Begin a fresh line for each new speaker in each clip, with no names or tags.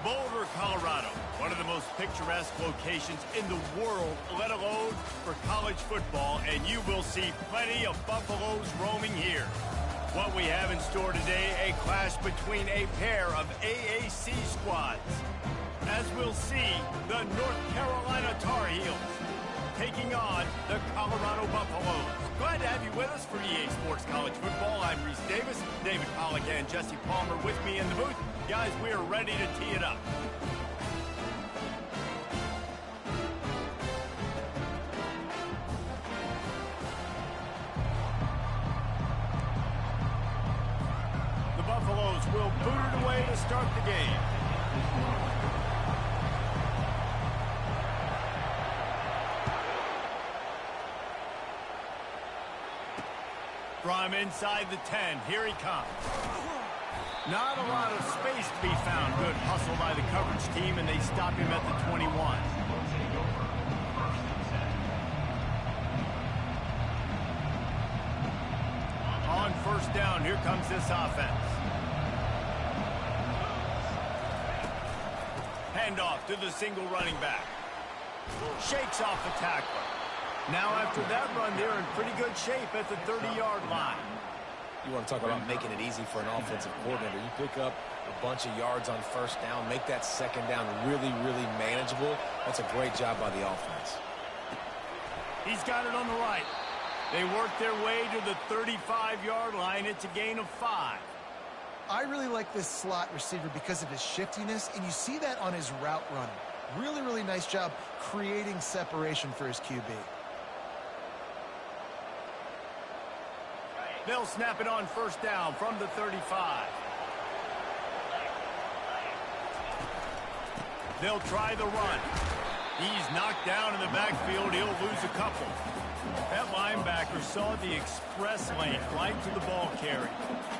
Boulder, Colorado, one of the most picturesque locations in the world, let alone for college football, and you will see plenty of Buffaloes roaming here. What we have in store today, a clash between a pair of AAC squads. As we'll see, the North Carolina Tar Heels taking on the Colorado Buffaloes. Glad to have you with us for EA Sports College Football. I'm Reese Davis, David Pollack and Jesse Palmer with me in the booth. Guys, we are ready to tee it up. The Buffaloes will boot it away to start the game. From inside the 10, here he comes. Not a lot of space to be found. Good hustle by the coverage team, and they stop him at the 21. On first down, here comes this offense. Handoff to the single running back. Shakes off the tackler. Now after that run, they're in pretty good shape at the 30-yard line.
You want to talk about making it easy for an offensive coordinator. You pick up a bunch of yards on first down, make that second down really, really manageable. That's a great job by the offense.
He's got it on the right. They work their way to the 35-yard line. It's a gain of 5.
I really like this slot receiver because of his shiftiness, and you see that on his route running. Really, really nice job creating separation for his QB.
They'll snap it on first down from the 35. They'll try the run. He's knocked down in the backfield. He'll lose a couple. That linebacker saw the express lane right to the ball carrier.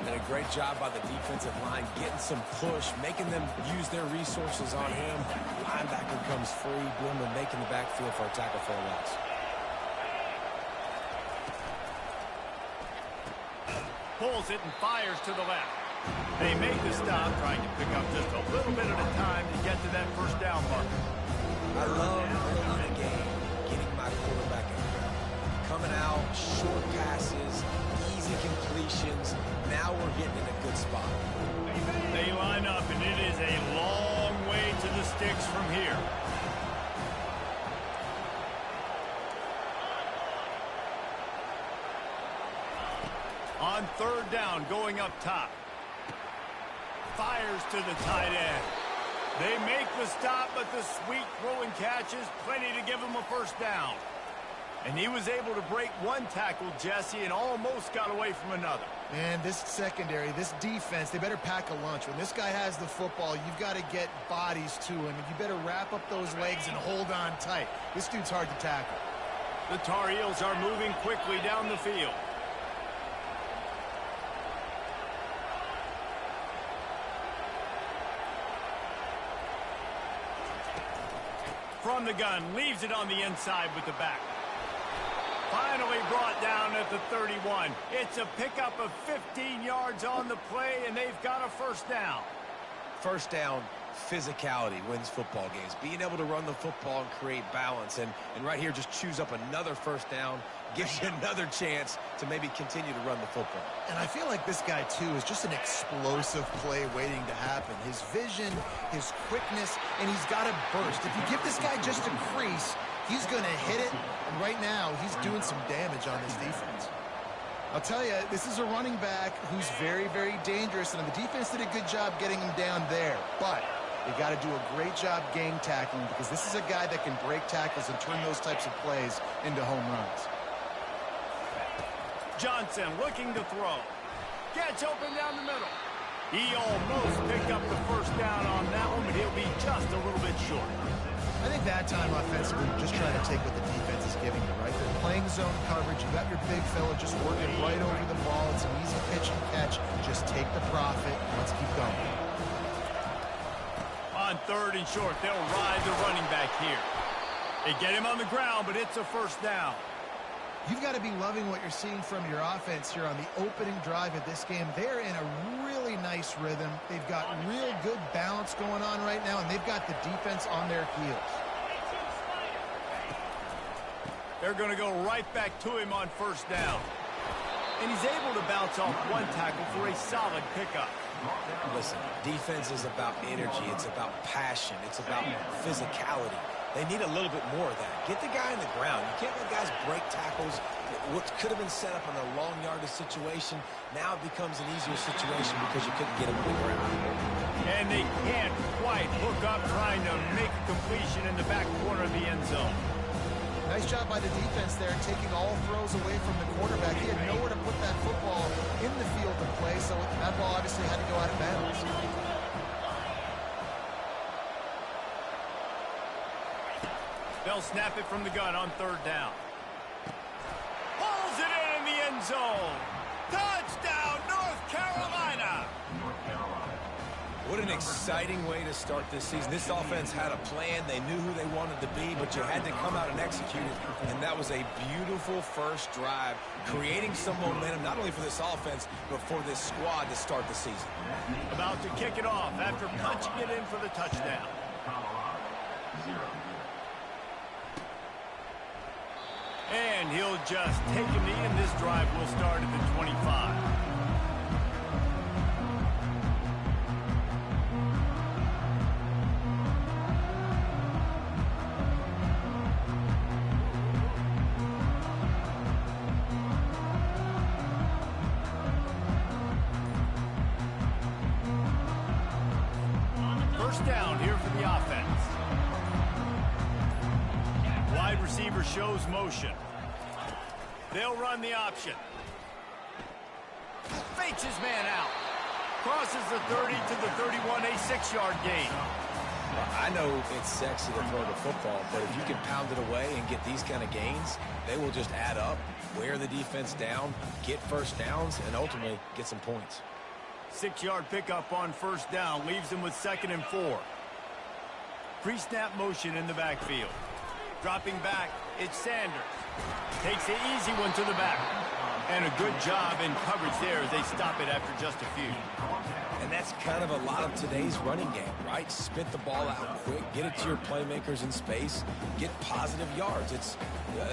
And a great job by the defensive line, getting some push, making them use their resources on him. Linebacker comes free, boom, and making the backfield for a tackle for a loss.
Pulls it and fires to the left. They make the stop, trying to pick up just a little bit at a time to get to that first down marker.
I love early in the game, getting my quarterback in there. Coming out, short passes, easy completions. Now we're getting in a good spot.
They line up, and it is a long way to the sticks from here. On third down, going up top. Fires to the tight end. They make the stop, but the sweet throw and catch is plenty to give them a first down. And he was able to break one tackle, Jesse, and almost got away from another.
Man, this secondary, this defense, they better pack a lunch. When this guy has the football, you've got to get bodies to him, and you better wrap up those legs and hold on tight. This dude's hard to tackle.
The Tar Heels are moving quickly down the field. From the gun, leaves it on the inside with the back. Finally brought down at the 31. It's a pickup of 15 yards on the play, and they've got a first down.
First down, physicality wins football games. Being able to run the football and create balance. And right here, just choose up another first down, gives you another chance to maybe continue to run the football.
And I feel like this guy, too, is just an explosive play waiting to happen. His vision, his quickness, and he's got to burst. If you give this guy just a crease, he's going to hit it. And right now, he's doing some damage on this defense. I'll tell you, this is a running back who's very, very dangerous, and the defense did a good job getting him down there. But they got to do a great job game tackling, because this is a guy that can break tackles and turn those types of plays into home runs.
Johnson looking to throw. Gets open down the middle. He almost picked up the first down on that one, but he'll be just a little bit short.
I think that time offensively, just trying to take what the defense is giving you, right? They're playing zone coverage. You got your big fella just working right over the ball. It's an easy pitch and catch. Just take the profit. Let's keep going.
On third and short, they'll ride the running back here. They get him on the ground, but it's a first down.
You've got to be loving what you're seeing from your offense here on the opening drive of this game. They're in a really nice rhythm. They've got real good balance going on right now, and they've got the defense on their heels.
They're going to go right back to him on first down. And he's able to bounce off one tackle for a solid pickup.
Listen, defense is about energy. It's about passion. It's about physicality. They need a little bit more of that. Get the guy in the ground. You can't let guys break tackles. What could have been set up in a long yardage situation, now it becomes an easier situation because you couldn't get him on the ground.
And they can't quite hook up trying to make a completion in the back corner of the end zone.
Nice job by the defense there, taking all throws away from the quarterback. He had nowhere to put that football in the field to play, so that ball obviously had to go out of bounds.
They'll snap it from the gun on third down. Pulls it in the end zone. Touchdown, North Carolina.
What an exciting way to start this season. This offense had a plan. They knew who they wanted to be, but you had to come out and execute it. And that was a beautiful first drive, creating some momentum, not only for this offense, but for this squad to start the season.
About to kick it off after punching it in for the touchdown. And he'll just take a knee, and this drive will start at the 25. First down here for the offense. Wide receiver shows motion. They'll run the option. Fakes his man out. Crosses the 30 to the 31, a 6-yard gain.
I know it's sexy to throw the football, but if you can pound it away and get these kind of gains, they will just add up, wear the defense down, get first downs, and ultimately get some points.
6-yard pickup on first down leaves him with 2nd and 4. Pre-snap motion in the backfield. Dropping back, it's Sanders. Takes the easy one to the back. And a good job in coverage there as they stop it after just a few.
And that's kind of a lot of today's running game, right? Spit the ball out quick, get it to your playmakers in space, get positive yards. It's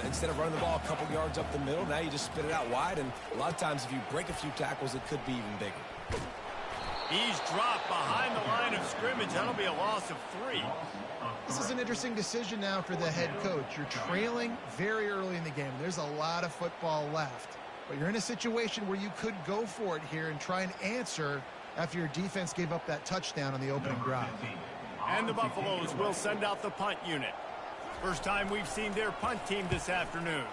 instead of running the ball a couple yards up the middle, now you just spit it out wide, and a lot of times if you break a few tackles, it could be even bigger.
He's dropped behind the line of scrimmage. That'll be a loss of 3.
This is an interesting decision now for the head coach. You're trailing very early in the game. There's a lot of football left. But you're in a situation where you could go for it here and try and answer after your defense gave up that touchdown on the opening drive.
And the Buffaloes will send out the punt unit. First time we've seen their punt team this afternoon.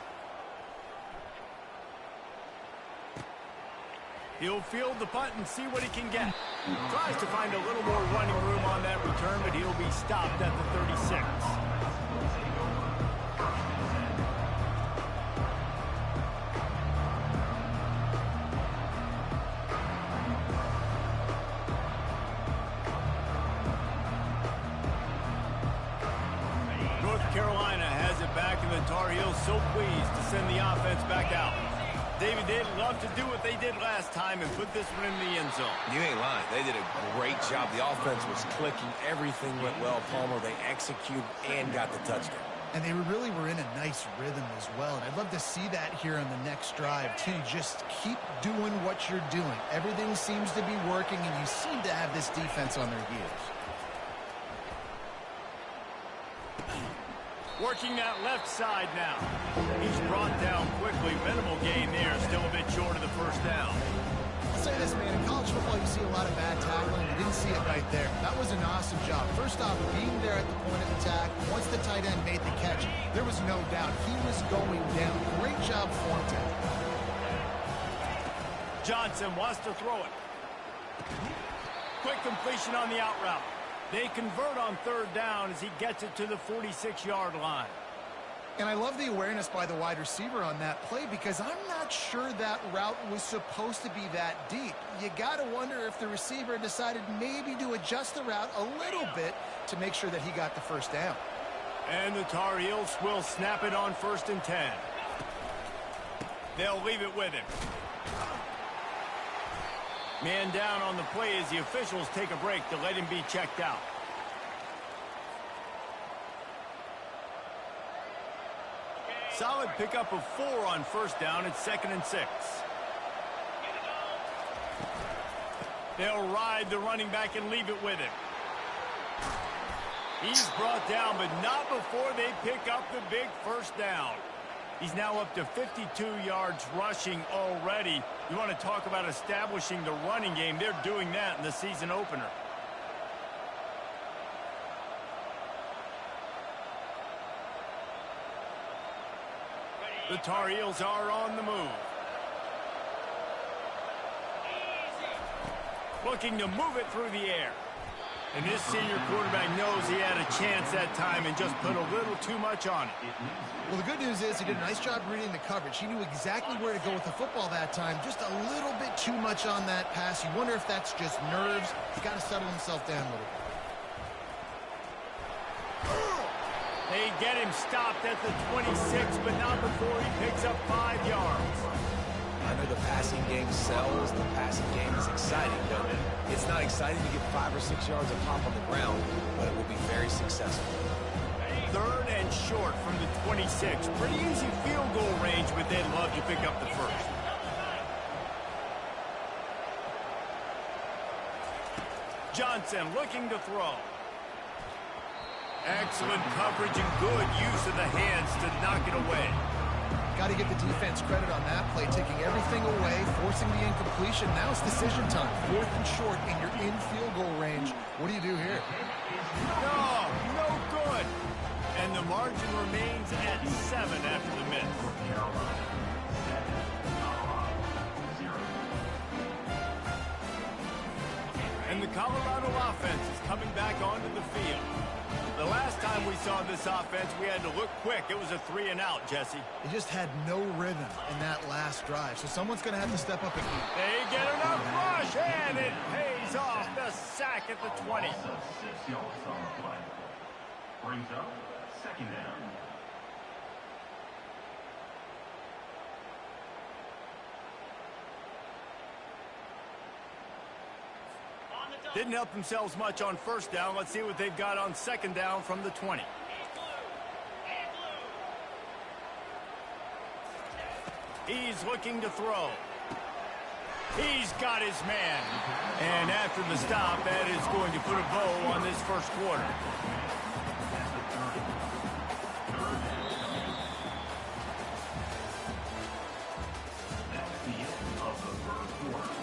He'll field the punt and see what he can get. Tries to find a little more running room on that return, but he'll be stopped at the 36. North Carolina has it back, and the Tar Heels so pleased to send the offense back out. David, they'd love to do what they did last time and put this one in the end zone.
You ain't lying. They did a great job. The offense was clicking. Everything went well, Palmer. They executed and got the touchdown.
And they really were in a nice rhythm as well. And I'd love to see that here on the next drive, too. Just keep doing what you're doing. Everything seems to be working, and you seem to have this defense on their heels.
Working that left side now. He's brought down quickly. Minimal gain there. Still a bit short of the first down.
I'll say this, man. In college football, you see a lot of bad tackling. You didn't see it right there. That was an awesome job. First off, being there at the point of attack. Once the tight end made the catch, there was no doubt he was going down. Great job for him.
Johnson wants to throw it. Quick completion on the out route. They convert on third down as he gets it to the 46-yard line.
And I love the awareness by the wide receiver on that play because I'm not sure that route was supposed to be that deep. You got to wonder if the receiver decided maybe to adjust the route a little bit to make sure that he got the first down.
And the Tar Heels will snap it on 1st and 10. They'll leave it with him. Man down on the play as the officials take a break to let him be checked out. Solid pickup of 4 on first down. It's 2nd and 6. They'll ride the running back and leave it with him. He's brought down, but not before they pick up the big first down. He's now up to 52 yards rushing already. You want to talk about establishing the running game. They're doing that in the season opener. The Tar Heels are on the move. Looking to move it through the air. And this senior quarterback knows he had a chance that time and just put a little too much on it.
Well, the good news is he did a nice job reading the coverage. He knew exactly where to go with the football that time. Just a little bit too much on that pass. You wonder if that's just nerves. He's got to settle himself down a little bit.
They get him stopped at the 26, but not before he picks up 5 yards.
I know the passing game sells, the passing game is exciting, but it's not exciting to get 5 or 6 yards of pop on the ground, but it will be very successful.
3rd and short from the 26. Pretty easy field goal range, but they'd love to pick up the first. Johnson looking to throw. Excellent coverage and good use of the hands to knock it away.
Got to give the defense credit on that play, taking everything away, forcing the incompletion. Now it's decision time. 4th and short, and you're in field goal range. What do you do here?
No good. And the margin remains at 7 after the miss. And the Colorado offense is coming back onto the field. The last time we saw this offense, we had to look quick. It was a 3 and out, Jesse.
They just had no rhythm in that last drive, so someone's going to have to step up and eat.
They get enough rush, and it pays off. The sack at the 20.
6 yards on the play. Brings up 2nd down.
Didn't help themselves much on first down. Let's see what they've got on 2nd down from the 20. He's looking to throw. He's got his man. And after the stop, that is going to put a bow on this first quarter.
That's the end of the first quarter.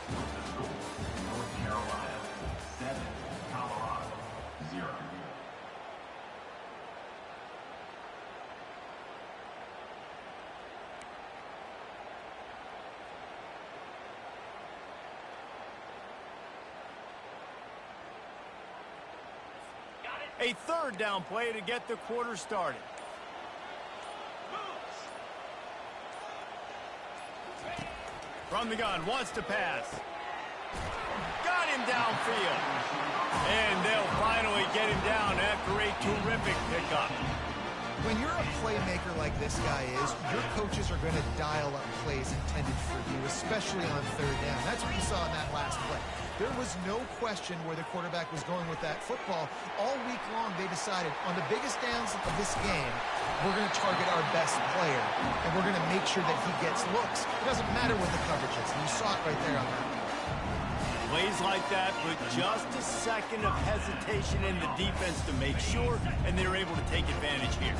With the score, North Carolina 7, Colorado 0.
A 3rd down play to get the quarter started. From the gun, wants to pass. Got him downfield. And they'll finally get him down after a terrific pickup.
When you're a playmaker like this guy is, your coaches are going to dial up plays intended for you, especially on 3rd down. That's what you saw in that last play. There was no question where the quarterback was going with that football. All week long, they decided on the biggest downs of this game, we're going to target our best player, and we're going to make sure that he gets looks. It doesn't matter what the coverage is. And you saw it right there on that.
Plays like that with just a second of hesitation in the defense to make sure, and they're able to take advantage here.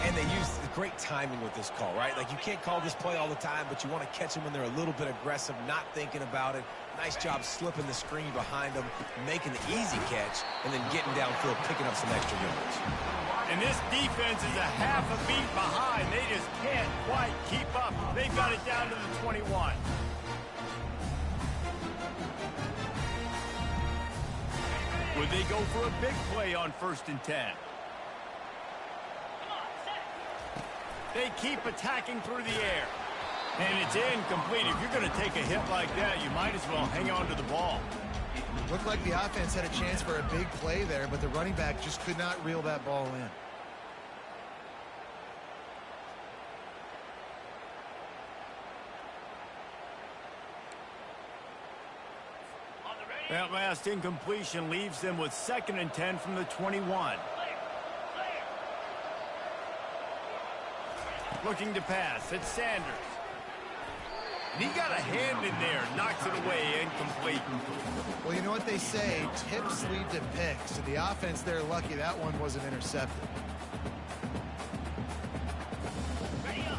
And they use great timing with this call, right? Like, you can't call this play all the time, but you want to catch them when they're a little bit aggressive, not thinking about it. Nice job slipping the screen behind them, making the easy catch, and then getting downfield, picking up some extra yards.
And this defense is a half a beat behind. They just can't quite keep up. They've got it down to the 21. Would they go for a big play on 1st and 10? They keep attacking through the air. And it's incomplete. If you're going to take a hit like that, you might as well hang on to the ball.
Looked like the offense had a chance for a big play there, but the running back just could not reel that ball in.
That last incompletion leaves them with 2nd and 10 from the 21. Looking to pass. It's Sanders. And he got a hand in there. Knocks it away. Incomplete.
Well, you know what they say. Tips lead to picks. So the offense, they're lucky that one wasn't intercepted.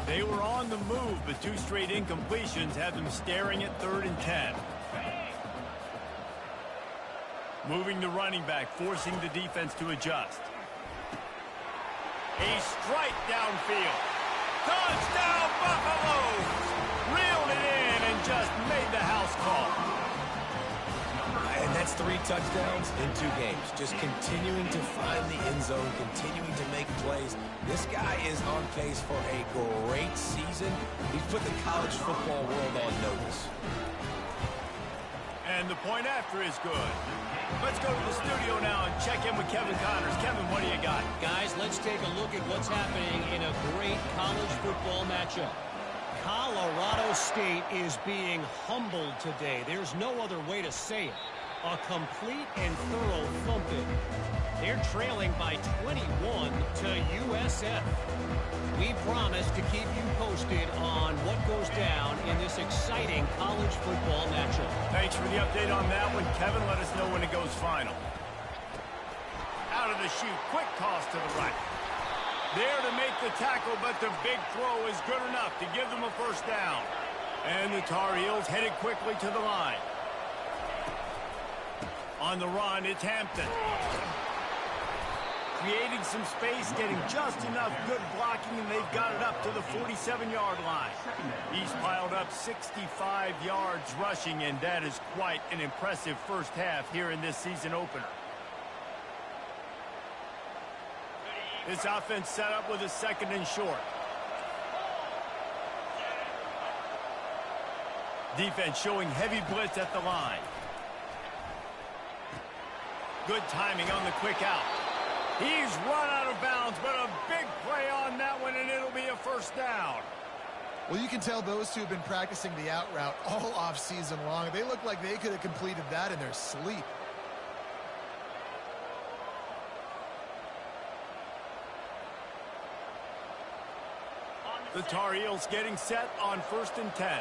They were on the move, but 2 straight incompletions have them staring at 3rd and 10. Moving the running back, forcing the defense to adjust. A strike downfield. Touchdown, Buffaloes! Reeled it in and just made the house call.
And that's 3 touchdowns in 2 games. Just continuing to find the end zone, continuing to make plays. This guy is on pace for a great season. He's put the college football world on notice.
And the point after is good. Let's go to the studio now and check in with Kevin Connors. Kevin, what do you got?
Guys, let's take a look at what's happening in a great college football matchup. Colorado State is being humbled today. There's no other way to say it. A complete and thorough thumping. They're trailing by 21 to USF. We promise to keep you posted on what goes down in this exciting college football matchup.
Thanks for the update on that one, Kevin. Let us know when it goes final. Out of the chute, quick toss to the right. There to make the tackle, but the big throw is good enough to give them a 1st down. And the Tar Heels headed quickly to the line. On the run, it's Hampton. Creating some space, getting just enough good blocking, and they've got it up to the 47-yard line. He's piled up 65 yards rushing, and that is quite an impressive 1st half here in this season opener. This offense set up with a 2nd and short. Defense showing heavy blitz at the line. Good timing on the quick out. He's run out of bounds, but a big play on that one, and it'll be a 1st down.
Well, you can tell those two have been practicing the out route all off season long. They look like they could have completed that in their sleep.
The Tar Heels getting set on 1st and 10.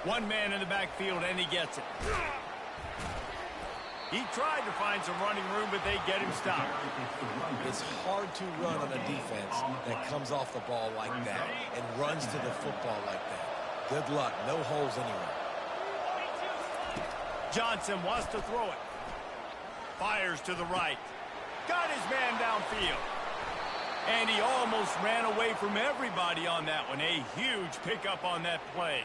One man in the backfield, and he gets it. He tried to find some running room, but they get him stopped.
It's hard to run on a defense that comes off the ball like that and runs to the football like that. Good luck. No holes anywhere.
Johnson wants to throw it. Fires to the right. Got his man downfield. And he almost ran away from everybody on that one. A huge pickup on that play.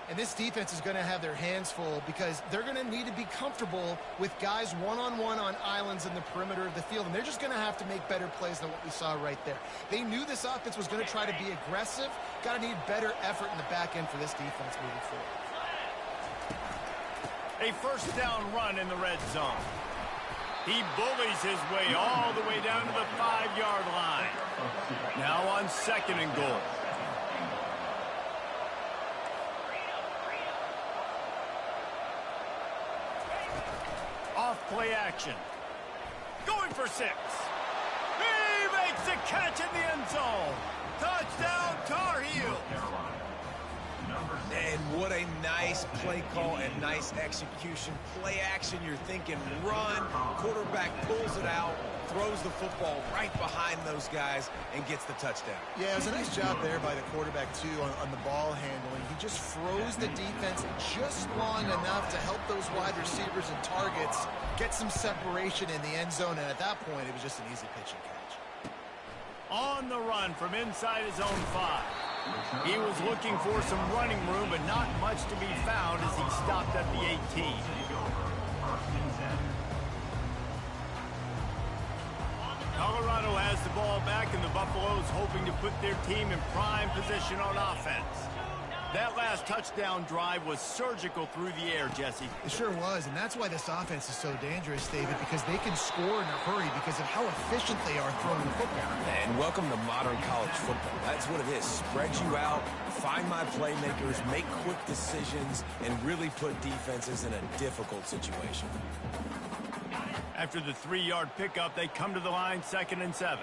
And this defense is going to have their hands full because they're going to need to be comfortable with guys one-on-one on islands in the perimeter of the field. And they're just going to have to make better plays than what we saw right there. They knew this offense was going to try to be aggressive. Got to need better effort in the back end for this defense moving forward.
A 1st down run in the red zone. He bullies his way all the way down to the 5-yard line. Now on 2nd and goal. Off play action. Going for 6. He makes the catch in the end zone. Touchdown, Tar Heels.
And what a nice play call and nice execution. Play action, you're thinking run. Quarterback pulls it out, throws the football right behind those guys, and gets the touchdown.
Yeah, it was a nice job there by the quarterback, too, on the ball handling. He just froze the defense just long enough to help those wide receivers and targets get some separation in the end zone, and at that point, it was just an easy pitch and catch.
On the run from inside his own 5. He was looking for some running room, but not much to be found as he stopped at the 18. Colorado has the ball back, and the Buffaloes hoping to put their team in prime position on offense. That last touchdown drive was surgical through the air, Jesse.
It sure was, and that's why this offense is so dangerous, David, because they can score in a hurry because of how efficient they are throwing the football.
And welcome to modern college football. That's what it is. Spread you out, find my playmakers, make quick decisions, and really put defenses in a difficult situation.
After the 3-yard pickup, they come to the line, 2nd and 7.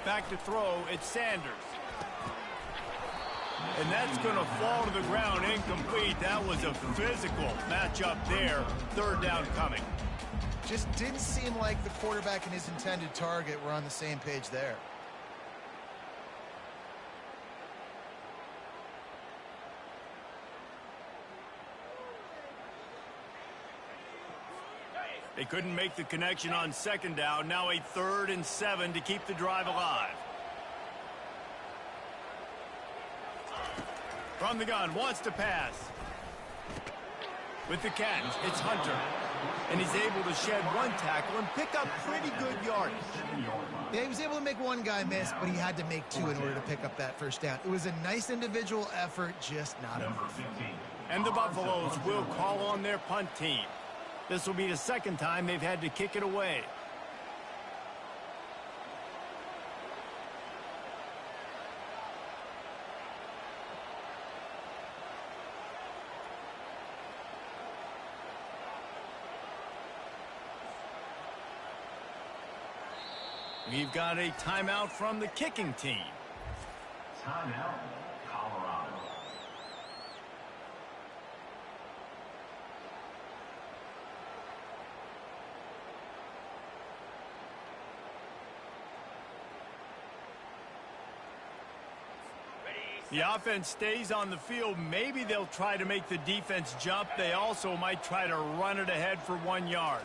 Back to throw, it's Sanders. And that's going to fall to the ground incomplete. That was a physical matchup there. 3rd down coming.
Just didn't seem like the quarterback and his intended target were on the same page there.
They couldn't make the connection on 2nd down. Now a 3rd and 7 to keep the drive alive. From the gun, wants to pass. With the catch, it's Hunter. And he's able to shed 1 tackle and pick up pretty good yardage.
Yeah, he was able to make 1 guy miss, but he had to make 2 in order to pick up that 1st down. It was a nice individual effort, just not enough.
And the Buffaloes will call on their punt team. This will be the 2nd time they've had to kick it away. We've got a timeout from the kicking team.
Timeout, Colorado.
The offense stays on the field. Maybe they'll try to make the defense jump. They also might try to run it ahead for 1 yard.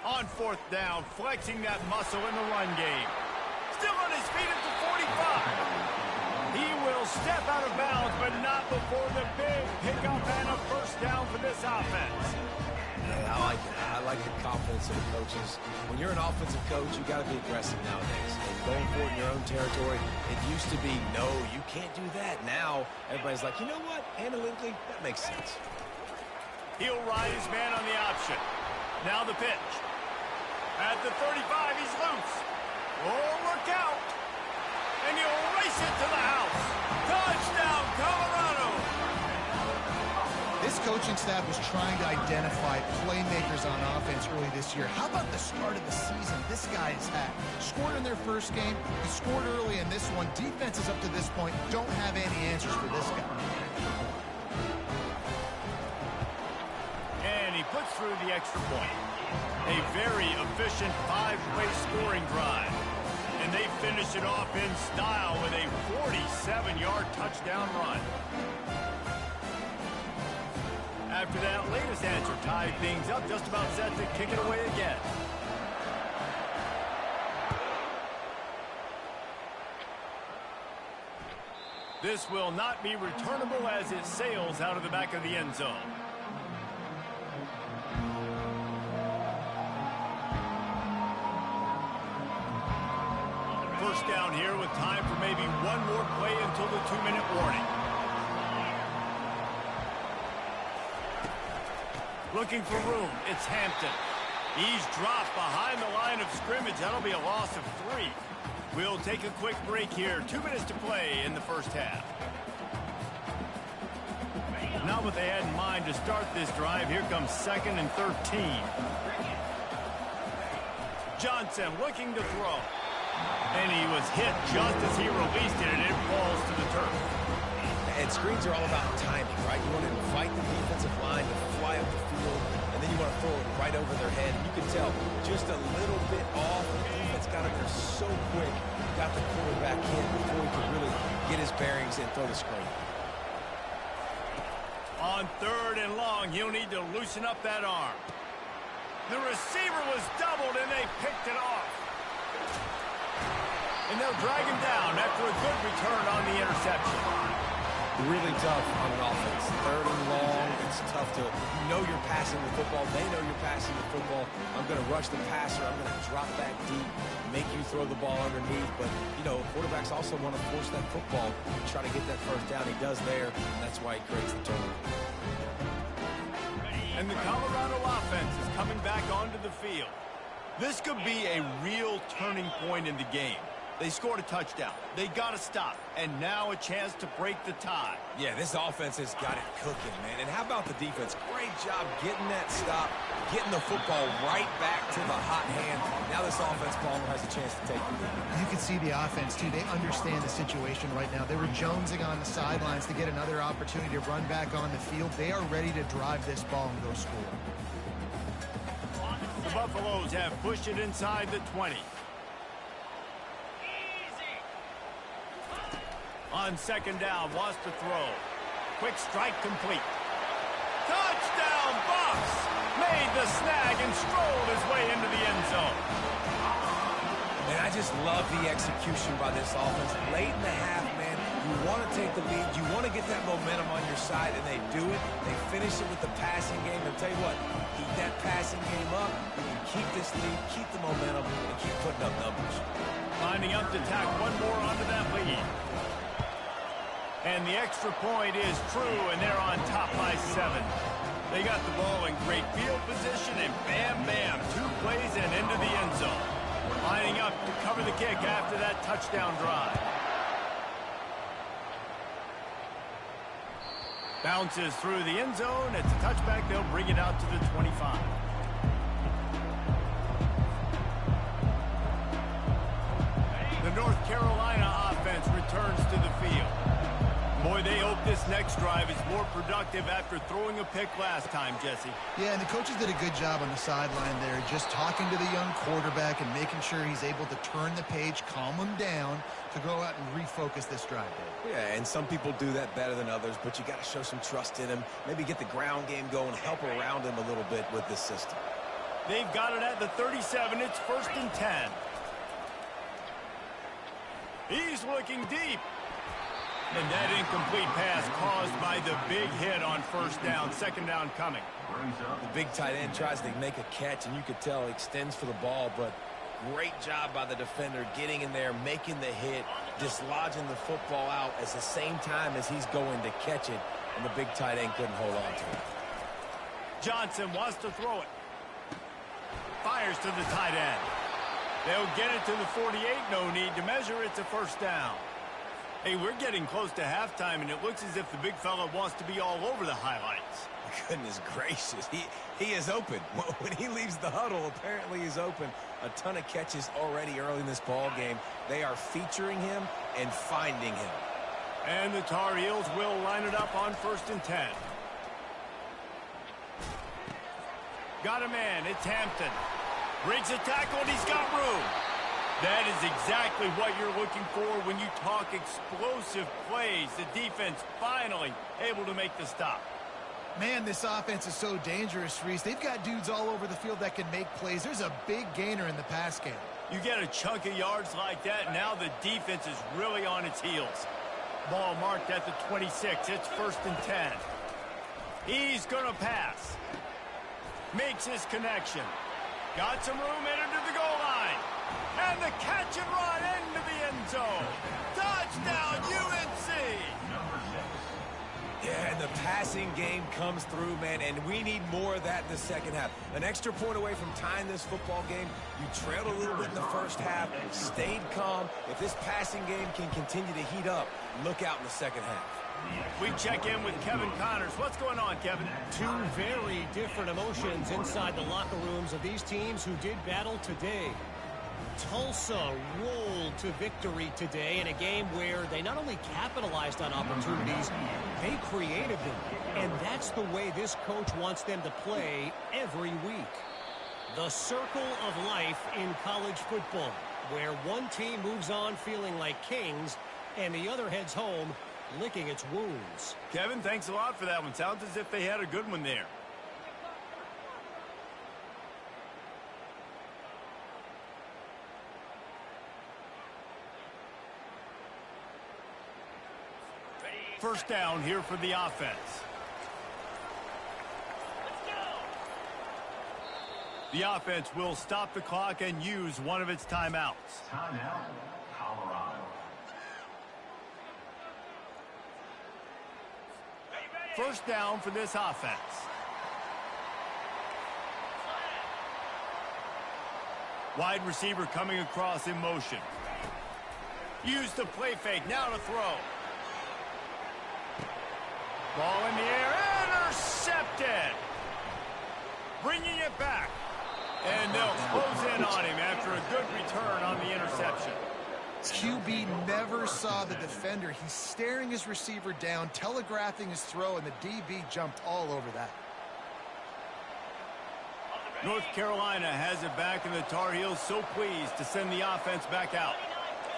On 4th down, flexing that muscle in the run game. Still on his feet at the 45. He will step out of bounds, but not before the big pickup and a 1st down for this offense.
Yeah, I like it. I like the confidence of the coaches. When you're an offensive coach, you got to be aggressive nowadays. And going for it in your own territory, it used to be, no, you can't do that. Now, everybody's like, you know what? Analytically, that makes sense.
He'll ride his man on the option. Now the pitch. At the 35, he's loose. Oh, look out. And he'll race it to the house. Touchdown, Colorado.
This coaching staff was trying to identify playmakers on offense early this year. How about the start of the season this guy has had? Scored in their 1st game. He scored early in this one. Defenses up to this point don't have any answers for this guy.
And he puts through the extra point. A very efficient 5-play scoring drive. And they finish it off in style with a 47-yard touchdown run. After that latest answer tied things up, just about set to kick it away again. This will not be returnable as it sails out of the back of the end zone. First down here with time for maybe 1 more play until the 2-minute warning. Looking for room, it's Hampton. He's dropped behind the line of scrimmage. That'll be a loss of 3. We'll take a quick break here. 2 minutes to play in the 1st half. Not what they had in mind to start this drive. Here comes 2nd and 13. Johnson looking to throw. And he was hit just as he released it, and it falls to the turf.
And screens are all about timing, right? You want to invite the defensive line to fly up the field, and then you want to throw it right over their head. And you can tell just a little bit off. The defense got up there so quick, got the quarterback in before he could really get his bearings and throw the screen.
On 3rd and long, he'll need to loosen up that arm. The receiver was doubled, and they picked it off. And they'll drag him down after a good return on the interception.
really tough on an offense. Third and long, it's tough to know you're passing the football. They know you're passing the football. I'm going to rush the passer. I'm going to drop back deep, make you throw the ball underneath. But, you know, quarterbacks also want to force that football and try to get that first down. He does there, and that's why he creates the turnover.
And the Colorado offense is coming back onto the field. This could be a real turning point in the game. They scored a touchdown. They got to stop. And now a chance to break the tie.
Yeah, this offense has got it cooking, man. And how about the defense? Great job getting that stop, getting the football right back to the hot hand. Now this offense, Palmer, has a chance to take the lead.
You can see the offense, too. They understand the situation right now. They were jonesing on the sidelines to get another opportunity to run back on the field. They are ready to drive this ball and go score.
The Buffaloes have pushed it inside the 20. On second down, wants to throw. Quick strike complete. Touchdown, Buffs! Made the snag and strolled his way into the end zone.
And I just love the execution by this offense. Late in the half, man, you want to take the lead. You want to get that momentum on your side, and they do it. They finish it with the passing game. I'll tell you what, keep that passing game up. You can keep this lead, keep the momentum, and keep putting up numbers.
Lining up to tack one more onto that lead. And the extra point is true, and they're on top by 7. They got the ball in great field position, and bam, bam, 2 plays and into the end zone. Lining up to cover the kick after that touchdown drive. Bounces through the end zone. It's a touchback. They'll bring it out to the 25. The North Carolina offense returns to the field. Boy, they hope this next drive is more productive after throwing a pick last time, Jesse.
Yeah, and the coaches did a good job on the sideline there, just talking to the young quarterback and making sure he's able to turn the page, calm him down to go out and refocus this drive, Dave.
Yeah, and some people do that better than others, but you got to show some trust in him. Maybe get the ground game going, help around him a little bit with this system.
They've got it at the 37. It's 1st and 10. He's looking deep. And that incomplete pass caused by the big hit on 1st down. 2nd down coming.
The big tight end tries to make a catch, and you could tell he extends for the ball, but great job by the defender getting in there, making the hit, dislodging the football out at the same time as he's going to catch it, and the big tight end couldn't hold on to it.
Johnson wants to throw it. Fires to the tight end. They'll get it to the 48. No need to measure. It's a 1st down. Hey, we're getting close to halftime, and it looks as if the big fella wants to be all over the highlights.
Goodness gracious. He is open. When he leaves the huddle, apparently he's open. A ton of catches already early in this ball game. They are featuring him and finding him.
And the Tar Heels will line it up on 1st and 10. Got a man. It's Hampton. Breaks a tackle, and he's got room. That is exactly what you're looking for when you talk explosive plays. The defense finally able to make the stop.
Man, this offense is so dangerous, Reese. They've got dudes all over the field that can make plays. There's a big gainer in the pass game.
You get a chunk of yards like that, now the defense is really on its heels. Ball marked at the 26. It's 1st and 10. He's going to pass. Makes his connection. Got some room in to the goal line. And the catch and run into the end zone. Touchdown, UNC!
Yeah, and the passing game comes through, man, and we need more of that in the second half. An extra point away from tying this football game. You trailed a little bit in the first half, stayed calm. If this passing game can continue to heat up, look out in the second half.
We check in with Kevin Connors. What's going on, Kevin?
2 very different emotions inside the locker rooms of these teams who did battle today. Tulsa rolled to victory today in a game where they not only capitalized on opportunities, they created them. And that's the way this coach wants them to play every week. The circle of life in college football, where one team moves on feeling like kings and the other heads home licking its wounds.
Kevin, thanks a lot for that one. Sounds as if they had a good one there. first down here for the offense. The offense will stop the clock and use one of its timeouts.
Timeout, Colorado.
First down for this offense. Wide receiver coming across in motion. Use the play fake, now to throw. Ball in the air, intercepted. Bringing it back. And they'll close in on him after a good return on the interception.
QB never saw the defender. He's staring his receiver down, telegraphing his throw, and the DB jumped all over that.
North Carolina has it back, and the Tar Heels so pleased to send the offense back out.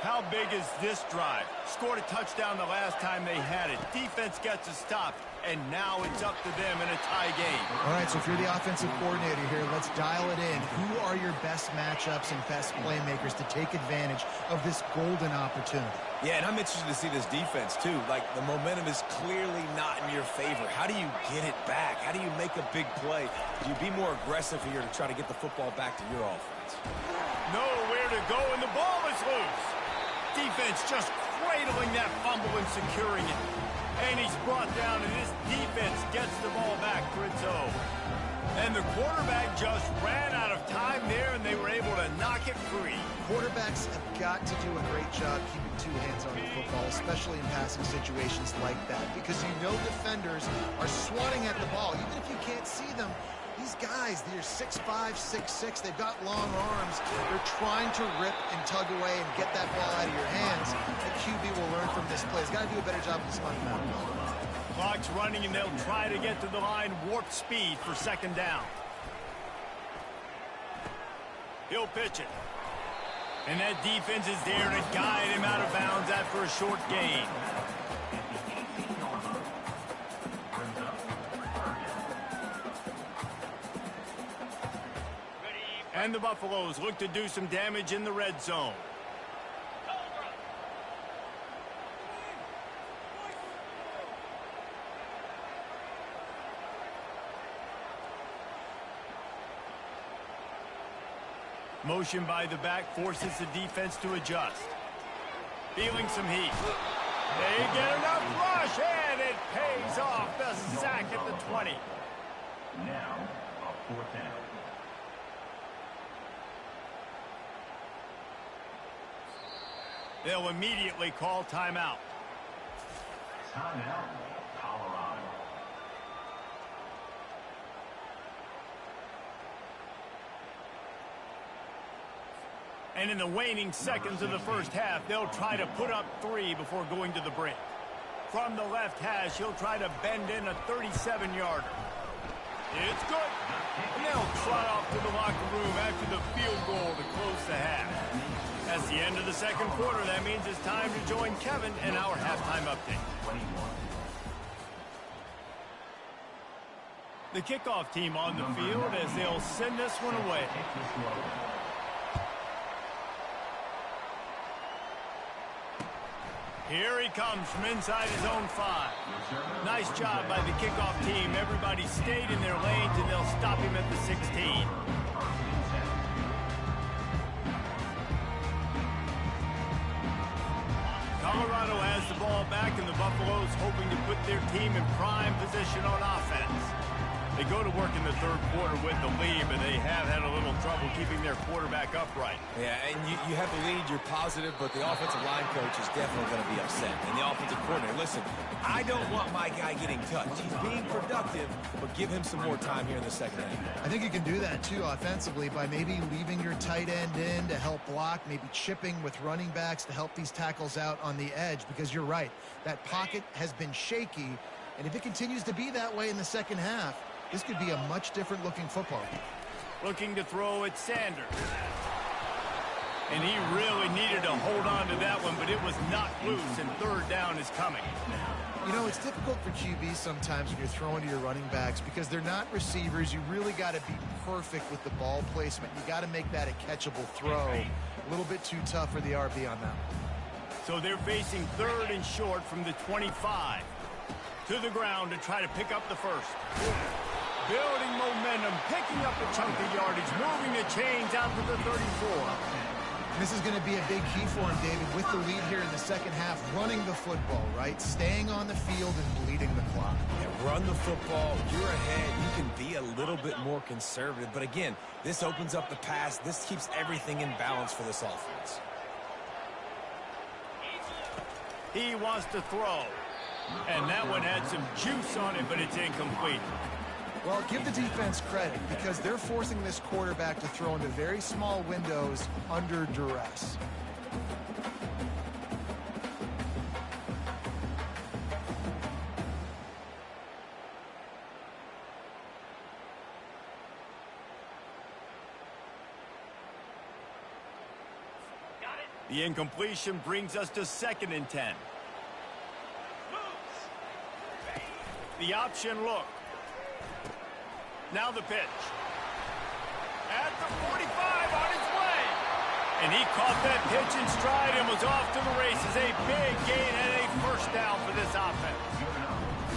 How big is this drive? Scored a touchdown the last time they had it. Defense gets a stop, and now it's up to them in a tie game.
All right, so if you're the offensive coordinator here, let's dial it in. Who are your best matchups and best playmakers to take advantage of this golden opportunity?
Yeah, and I'm interested to see this defense, too. Like, the momentum is clearly not in your favor. How do you get it back? How do you make a big play? Do you be more aggressive here to try to get the football back to your offense?
Nowhere to go, and the ball is loose. Defense just cradling that fumble and securing it. And he's brought down, and this defense gets the ball back for its own. And the quarterback just ran out of time there, and they were able to knock it free.
Quarterbacks have got to do a great job keeping two hands on the football, especially in passing situations like that, because you know defenders are swatting at the ball. Even if you can't see them, these guys, they're 6'5", 6'6", they've got long arms. They're trying to rip and tug away and get that ball out of your hands. The QB will learn from this play. He's got to do a better job of this fundamental.
Clock's running, and they'll try to get to the line, warp speed for second down. He'll pitch it. And that defense is there to guide him out of bounds after a short gain. And the Buffaloes look to do some damage in the red zone. Motion by the back forces the defense to adjust. Feeling some heat. They get enough rush, and it pays off. The sack at the 20.
Now, a fourth down.
They'll immediately call timeout.
Timeout, Colorado.
And in the waning seconds of the first half, they'll try to put up 3 before going to the break. From the left hash, he'll try to bend in a 37-yarder. It's good. And they'll trot off to the locker room after the field goal to close the half. That's the end of the second quarter. That means it's time to join Kevin in our halftime update. The kickoff team on the field as they'll send this one away. Here he comes from inside his own 5. Nice job by the kickoff team. Everybody stayed in their lanes, and they'll stop him at the 16. Colorado has the ball back, and the Buffaloes hoping to put their team in prime position on offense. They go to work in the third quarter with the lead, but they have had a little trouble keeping their quarterback upright.
Yeah, and you have the lead, you're positive, but the offensive line coach is definitely going to be upset. And the offensive coordinator, listen, I don't want my guy getting touched. He's being productive, but give him some more time here in the second half.
I think you can do that, too, offensively, by maybe leaving your tight end in to help block, maybe chipping with running backs to help these tackles out on the edge, because you're right. That pocket has been shaky, and if it continues to be that way in the second half, this could be a much different looking football.
Looking to throw at Sanders. And he really needed to hold on to that one, but it was knocked loose, and third down is coming.
You know, it's difficult for QBs sometimes when you're throwing to your running backs because they're not receivers. You really got to be perfect with the ball placement. You got to make that a catchable throw. A little bit too tough for the RB on that.
So they're facing third and short from the 25. To the ground to try to pick up the first. Building momentum, picking up a chunk of yardage, moving the chains out to the 34.
This is going to be a big key for him, David, with the lead here in the second half, running the football, right? Staying on the field and bleeding the clock.
Yeah, run the football. You're ahead. You can be a little bit more conservative. But again, this opens up the pass. This keeps everything in balance for this offense.
He wants to throw. And that one had some juice on it, but it's incomplete.
Well, give the defense credit because they're forcing this quarterback to throw into very small windows under duress.
The incompletion brings us to 2nd and 10. The option look. Now the pitch. At the 45 on his way. And he caught that pitch in stride and was off to the races. A big gain and a first down for this offense.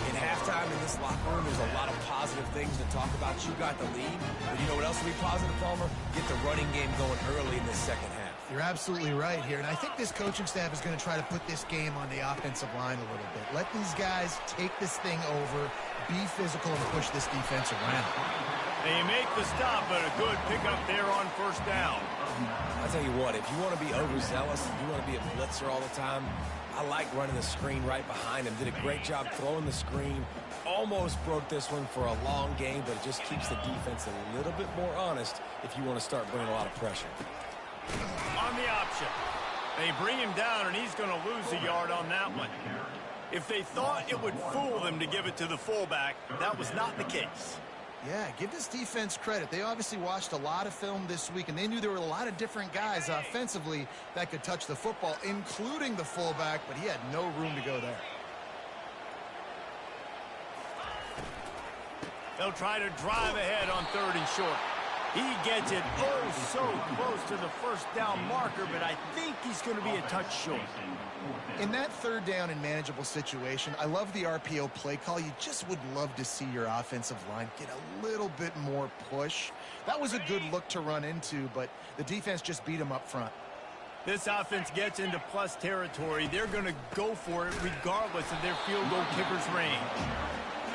In halftime in this locker room, there's a lot of positive things to talk about. You got the lead, but you know what else will be positive, Palmer? Get the running game going early in this second half.
You're absolutely right here, and I think this coaching staff is going to try to put this game on the offensive line a little bit. Let these guys take this thing over, be physical, and push this defense around.
They make the stop, but a good pickup there on first down.
I'll tell you what, if you want to be overzealous, if you want to be a blitzer all the time, I like running the screen right behind him. Did a great job throwing the screen. Almost broke this one for a long game, but it just keeps the defense a little bit more honest if you want to start bringing a lot of pressure.
On the option. They bring him down, and he's going to lose a yard on that one. If they thought it would fool them to give it to the fullback, that was not the case.
Yeah, give this defense credit. They obviously watched a lot of film this week, and they knew there were a lot of different guys offensively that could touch the football, including the fullback, but he had no room to go there.
They'll try to drive ahead on 3rd and short. He gets it so close to the first down marker, but I think he's going to be a touch short.
In that 3rd down and manageable situation, I love the RPO play call. You just would love to see your offensive line get a little bit more push. That was a good look to run into, but the defense just beat him up front.
This offense gets into plus territory. They're going to go for it regardless of their field goal kicker's range.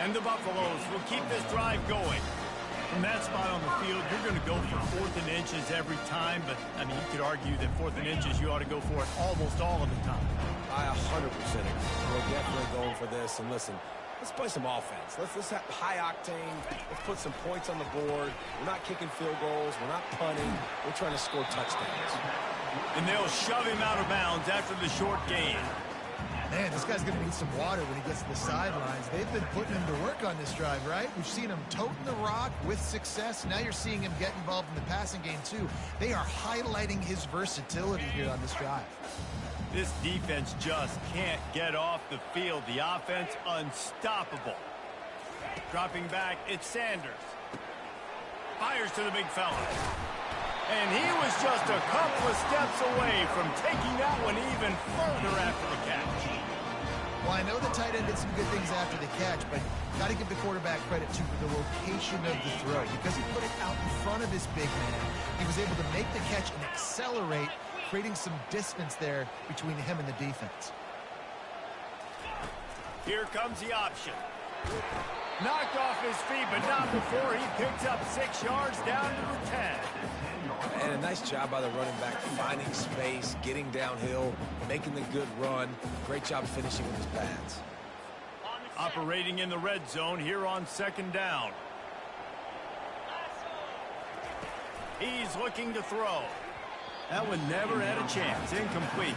And the Buffaloes will keep this drive going. From that spot on the field, you're going to go for 4th and inches every time, but, I mean, you could argue that 4th and inches, you ought to go for it almost all of the time.
I 100% agree. We're definitely going for this. And listen, let's play some offense. Let's have high octane. Let's put some points on the board. We're not kicking field goals. We're not punting. We're trying to score touchdowns.
And they'll shove him out of bounds after the short gain.
Man, this guy's going to need some water when he gets to the sidelines. They've been putting him to work on this drive, right? We've seen him toting the rock with success. Now you're seeing him get involved in the passing game, too. They are highlighting his versatility here on this drive.
This defense just can't get off the field. The offense unstoppable. Dropping back, it's Sanders. Fires to the big fella. And he was just a couple of steps away from taking that one even further after the catch.
Well, I know the tight end did some good things after the catch, but got to give the quarterback credit, too, for the location of the throw. Because he put it out in front of his big man, he was able to make the catch and accelerate, creating some distance there between him and the defense.
Here comes the option. Knocked off his feet, but not before he picks up 6 yards down to the 10.
And a nice job by the running back, finding space, getting downhill, making the good run. Great job finishing with his pads.
Operating in the red zone here on 2nd down. He's looking to throw. That one never had a chance. Incomplete.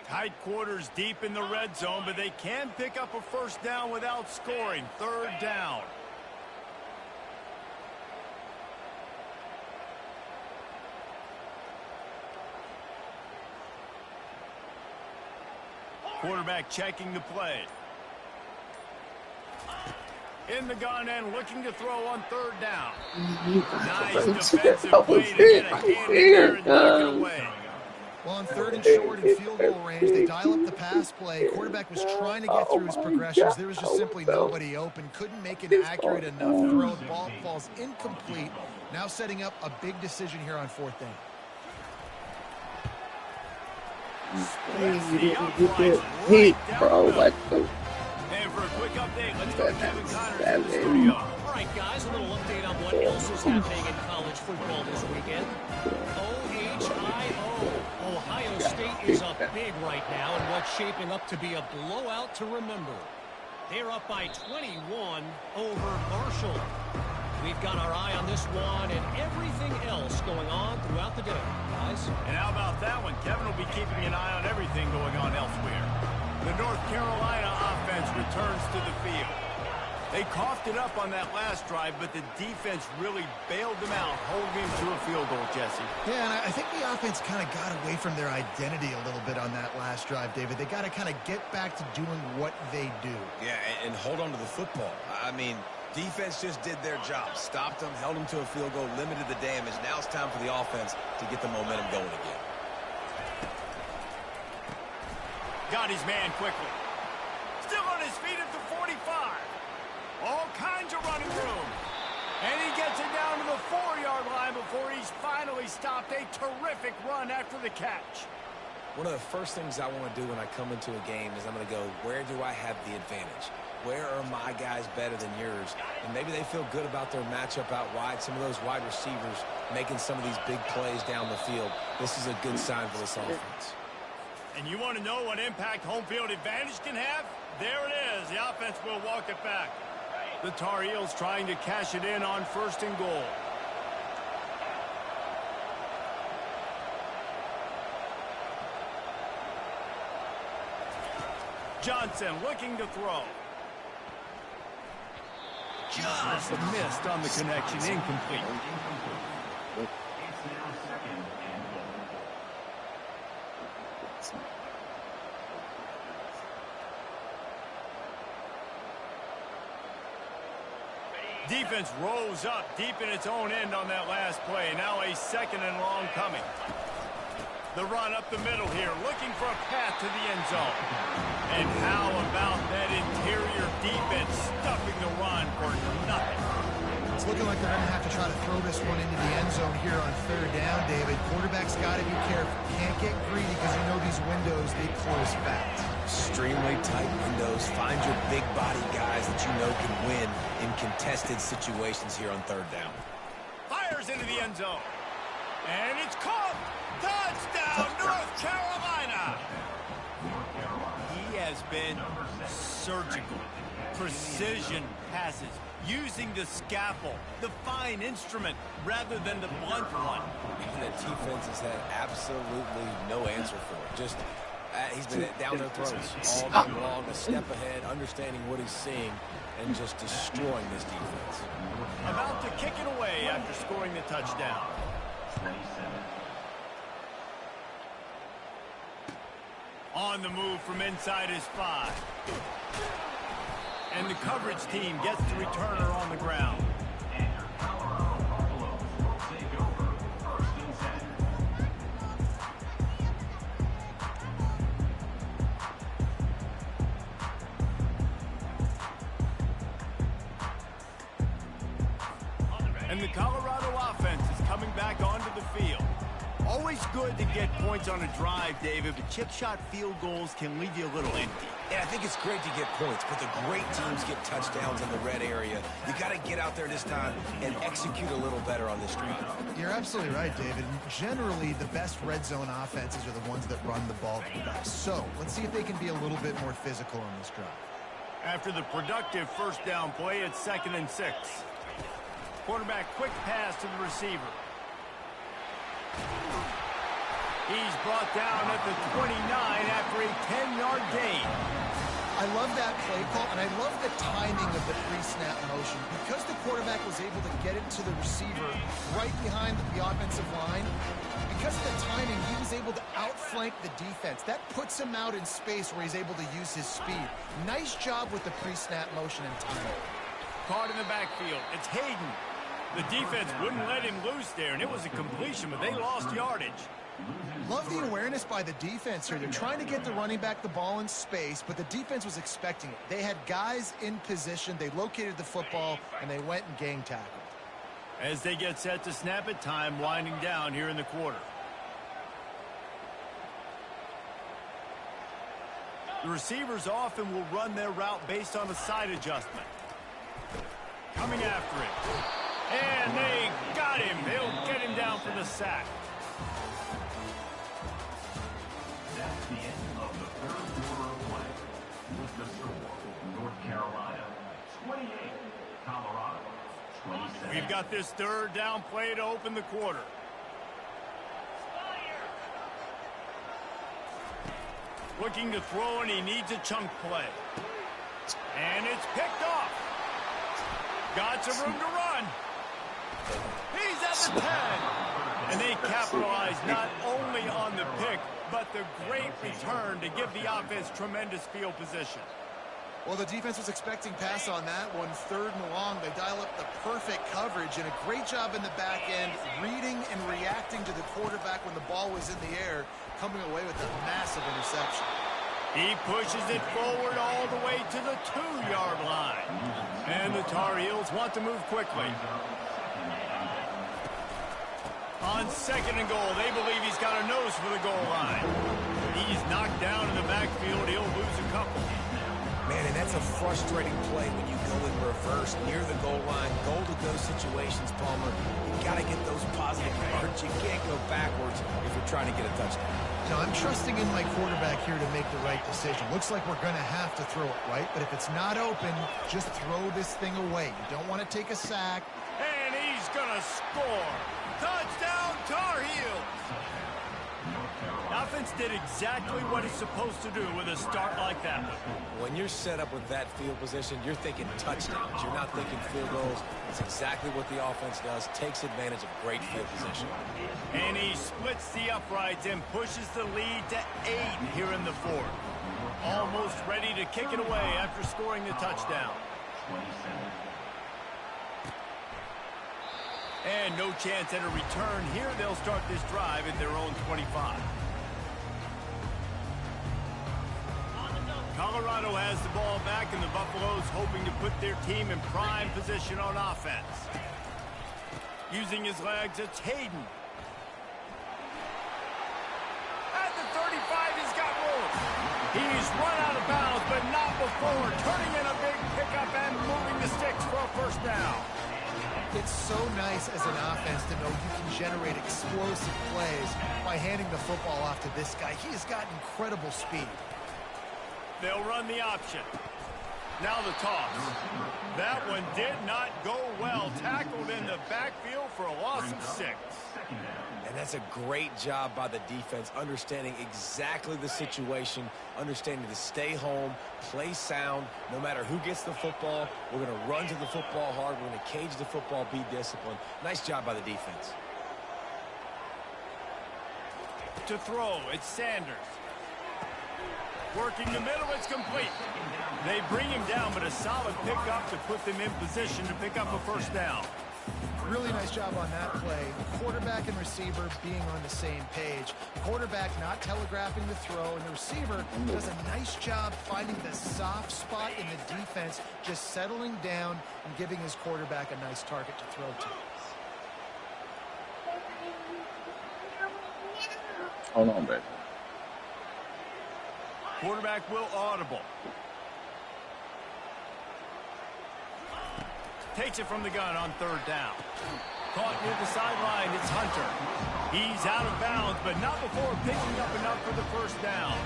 Tight quarters deep in the red zone, but they can pick up a first down without scoring. 3rd down. Quarterback checking the play. In the gun and looking to throw on third down.
You
Nice
guys are
defensive
that
play
was
to get
it
a
right
hand in
there,
there and knock it
guys.
away.
Well, on third and short and field goal range, they dial up the pass play. Quarterback was trying to get through his progressions. There was just simply nobody open. Couldn't make an accurate enough throw. The ball falls incomplete. Now setting up a big decision here on fourth down.
You didn't get that hit, bro. What the?
And for a quick update, let's go to Kevin Connors in the
Seven.
studio.
All right, guys, a little update on what else is happening in college football this weekend. OHIO. Ohio State is up big right now in what's shaping up to be a blowout to remember. They're up by 21 over Marshall. We've got our eye on this one and everything else going on throughout the day, guys.
And how about that one? Kevin will be keeping an eye on everything going on elsewhere. The North Carolina offense returns to the field. They coughed it up on that last drive, but the defense really bailed them out, holding him to a field goal, Jesse.
Yeah, and I think the offense kind of got away from their identity a little bit on that last drive, David. They got to kind of get back to doing what they do.
Yeah, and hold on to the football. I mean, defense just did their job. Stopped them, held them to a field goal, limited the damage. Now it's time for the offense to get the momentum going again.
Got his man quickly. Still on his feet at the 45. All kinds of running room. And he gets it down to the 4-yard line before he's finally stopped. A terrific run after the catch.
One of the first things I want to do when I come into a game is I'm going to go, where do I have the advantage? Where are my guys better than yours? And maybe they feel good about their matchup out wide. Some of those wide receivers making some of these big plays down the field. This is a good sign for this offense.
And you want to know what impact home field advantage can have? There it is. The offense will walk it back. The Tar Heels trying to cash it in on first and goal. Johnson looking to throw. Just missed on the connection, incomplete.
It's now second and goal.
Defense rose up deep in its own end on that last play. Now a second and long coming. The run up the middle here, looking for a path to the end zone. And how about that interior defense stuffing the run for nothing?
It's looking like they're going to have to try to throw this one into the end zone here on third down, David. Quarterback's got to be careful. Can't get greedy because you know these windows, they close fast.
Extremely tight windows. Find your big body guys that you know can win in contested situations here on third down.
Fires into the end zone. And it's caught. Touchdown, North Carolina. He has been surgical. Precision passes. Using the scalpel, the fine instrument, rather than the blunt one.
And the defense has had absolutely no answer for it. Just, he's been down their throats all day long, a step ahead, understanding what he's seeing, and just destroying this defense.
About to kick it away after scoring the touchdown.
27.
On the move from inside his 5. And the coverage team gets the returner on the ground.
And your Colorado Buffaloes will take over first and 10.
And the Colorado offense is coming back onto the field. Always good to get points on a drive, David, but chip shot field goals can leave you a little empty.
Yeah, I think it's great to get points, but the great teams get touchdowns in the red area. You got to get out there this time and execute a little better on this drive.
You're absolutely right, David. Generally, the best red zone offenses are the ones that run the ball the best. So let's see if they can be a little bit more physical on this drive.
After the productive first down play, it's 2nd and 6. Quarterback quick pass to the receiver. He's brought down at the 29 after a 10-yard gain.
I love that play call, and I love the timing of the pre-snap motion. Because the quarterback was able to get it to the receiver right behind the offensive line, because of the timing, he was able to outflank the defense. That puts him out in space where he's able to use his speed. Nice job with the pre-snap motion and timing.
caught in the backfield. It's Hayden. The defense wouldn't let him loose there, and it was a completion, but they lost yardage.
Love the awareness by the defense here. They're trying to get the running back the ball in space, but the defense was expecting it. They had guys in position. They located the football, and they went and gang tackled.
As they get set to snap it, time winding down here in the quarter. The receivers often will run their route based on a side adjustment. Coming after it. And they got him. They'll get him down for the sack.
That's the end of the third quarter of play. With the score, North Carolina 28, Colorado 27.
We've got this third down play to open the quarter. Looking to throw, and he needs a chunk play. And it's picked off. Got some room to run. He's at the 10. And they capitalize not only on the pick, but the great return to give the offense tremendous field position.
Well, the defense was expecting pass on that one. 3rd and long. They dial up the perfect coverage and a great job in the back end, reading and reacting to the quarterback when the ball was in the air, coming away with a massive interception.
He pushes it forward all the way to the 2-yard line. And the Tar Heels want to move quickly. On 2nd and goal, they believe he's got a nose for the goal line. He's knocked down in the backfield. He'll lose a couple.
Man, and that's a frustrating play when you go in reverse near the goal line. Goal-to-go situations, Palmer. You got to get those positive yards. You can't go backwards if you're trying to get a touchdown.
You know, I'm trusting in my quarterback here to make the right decision. Looks like we're going to have to throw it, right? But if it's not open, just throw this thing away. You don't want to take a sack.
And he's going to score. Touchdown, Tar Heels. Offense did exactly what it's supposed to do with a start like that one.
When you're set up with that field position, you're thinking touchdowns. You're not thinking field goals. It's exactly what the offense does. Takes advantage of great field position.
And he splits the uprights and pushes the lead to 8 here in the 4th. Almost ready to kick it away after scoring the touchdown. And no chance at a return here. They'll start this drive at their own 25. Colorado has the ball back, and the Buffaloes hoping to put their team in prime position on offense. Using his legs, it's Hayden. At the 35, he's got room. He's run out of bounds, but not before turning in a big pickup and moving the sticks for a first down.
It's so nice as an offense to know you can generate explosive plays by handing the football off to this guy. He has got incredible speed.
They'll run the option. Now the toss. That one did not go well. Tackled in the backfield for a loss of 6.
And that's a great job by the defense, understanding exactly the situation, understanding to stay home, play sound. No matter who gets the football, we're going to run to the football hard. We're going to cage the football, be disciplined. Nice job by the defense.
To throw, it's Sanders. Working the middle, it's complete. They bring him down, but a solid pickup to put them in position to pick up a first down.
Really nice job on that play. The quarterback and receiver being on the same page. The quarterback not telegraphing the throw, and the receiver does a nice job finding the soft spot in the defense, just settling down and giving his quarterback a nice target to throw to.
Hold on, baby.
Quarterback will audible. Takes it from the gun on 3rd down. Caught near the sideline, it's Hunter. He's out of bounds, but not before picking up enough for the first down.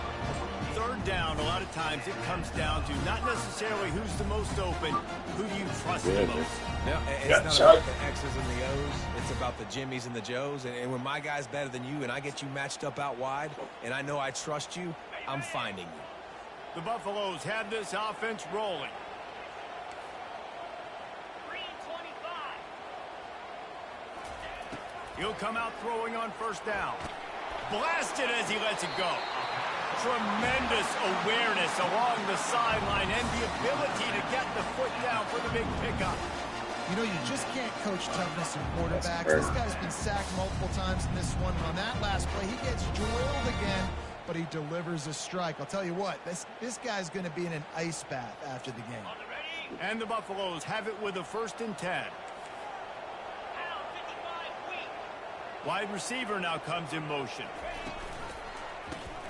3rd down, a lot of times it comes down to not necessarily who's the most open, who do you trust the most.
No, it's not about the X's and the O's. It's about the Jimmys and the Joes. And when my guy's better than you and I get you matched up out wide, and I know I trust you, I'm finding you.
The Buffaloes have this offense rolling. He'll come out throwing on 1st down. Blasted as he lets it go. Tremendous awareness along the sideline and the ability to get the foot down for the big pickup.
You know, you just can't coach toughness in quarterbacks. This guy's been sacked multiple times in this one. On that last play, he gets drilled again, but he delivers a strike. I'll tell you what, this guy's going to be in an ice bath after the game.
And the Buffaloes have it with a 1st and 10. Wide receiver now comes in motion.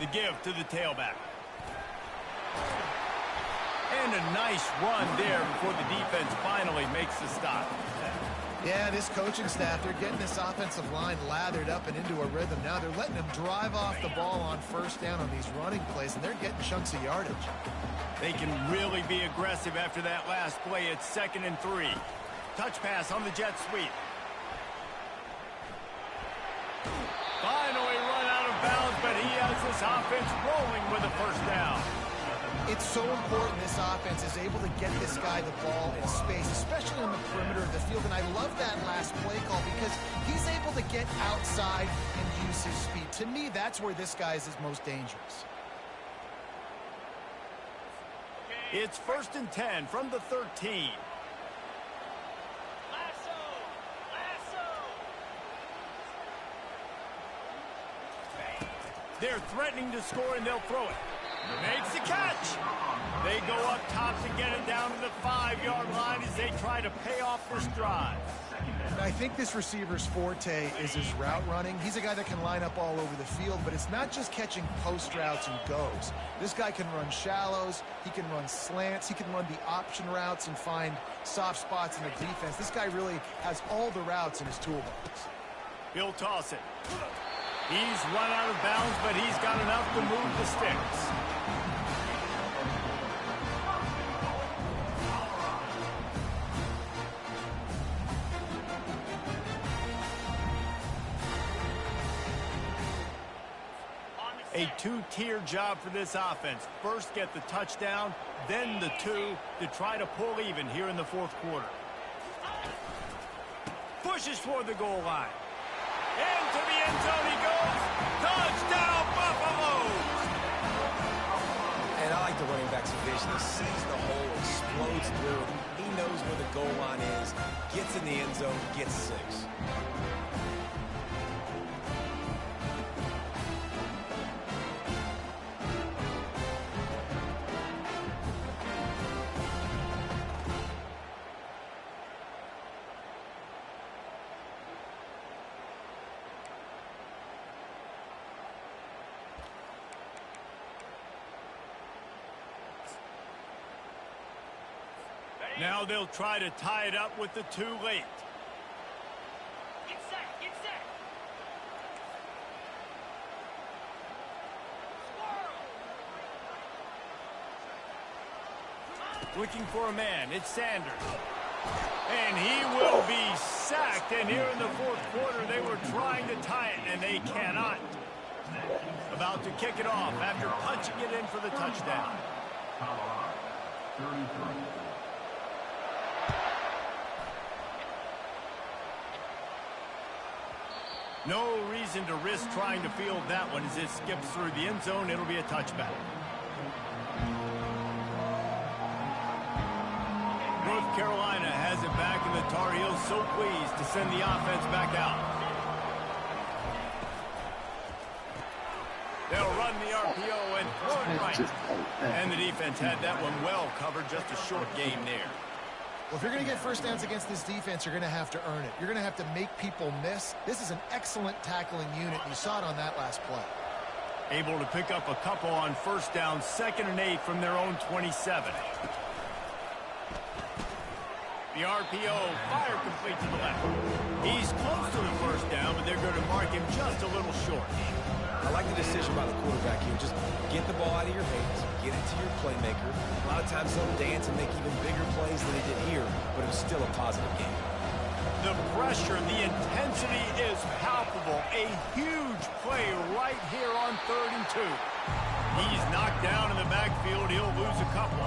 The give to the tailback. And a nice run there before the defense finally makes the stop.
Yeah, this coaching staff, they're getting this offensive line lathered up and into a rhythm. Now they're letting them drive off the ball on 1st down on these running plays, and they're getting chunks of yardage.
They can really be aggressive after that last play. It's 2nd and 3. Touch pass on the jet sweep. Finally run out of bounds, but he has this offense rolling with a 1st down.
It's so important this offense is able to get this guy the ball in space, especially on the perimeter of the field. And I love that last play call because he's able to get outside and use his speed. To me, that's where this guy is most dangerous.
It's 1st and 10 from the 13. They're threatening to score, and they'll throw it. Makes the catch. They go up top to get it down to the 5-yard line as they try to pay off this drive.
I think this receiver's forte is his route running. He's a guy that can line up all over the field, but it's not just catching post routes and goes. This guy can run shallows, he can run slants, he can run the option routes and find soft spots in the defense. This guy really has all the routes in his toolbox.
He'll toss it. He's run out of bounds, but he's got enough to move the sticks. A 2-tier job for this offense. First get the touchdown, then the 2 to try to pull even here in the 4th quarter. Pushes toward the goal line. Into the end zone he goes. Touchdown, Buffaloes!
And I like the running back's vision. He sees the hole, explodes through. He knows where the goal line is, gets in the end zone, gets 6.
Now they'll try to tie it up with the 2 late.
Get set, get set.
Looking for a man. It's Sanders. And he will be sacked. And here in the 4th quarter, they were trying to tie it, and they cannot. About to kick it off after punching it in for the touchdown.
33.
No reason to risk trying to field that one as it skips through the end zone. It'll be a touchback. North Carolina has it back, and the Tar Heels so pleased to send the offense back out. They'll run the RPO and throw it right. And the defense had that one well covered. Just a short game there.
Well, if you're going to get 1st downs against this defense, you're going to have to earn it. You're going to have to make people miss. This is an excellent tackling unit. You saw it on that last play.
Able to pick up a couple on 1st down, 2nd and 8 from their own 27. The RPO, fire complete to the left. He's close to the 1st down, but they're going to mark him just a little short.
I like the decision by the quarterback here. Just get the ball out of your hands, get it to your playmaker. A lot of times he'll dance and make even bigger plays than he did here, but it was still a positive game.
The pressure, the intensity is palpable. A huge play right here on 3rd and 2. He's knocked down in the backfield. He'll lose a couple.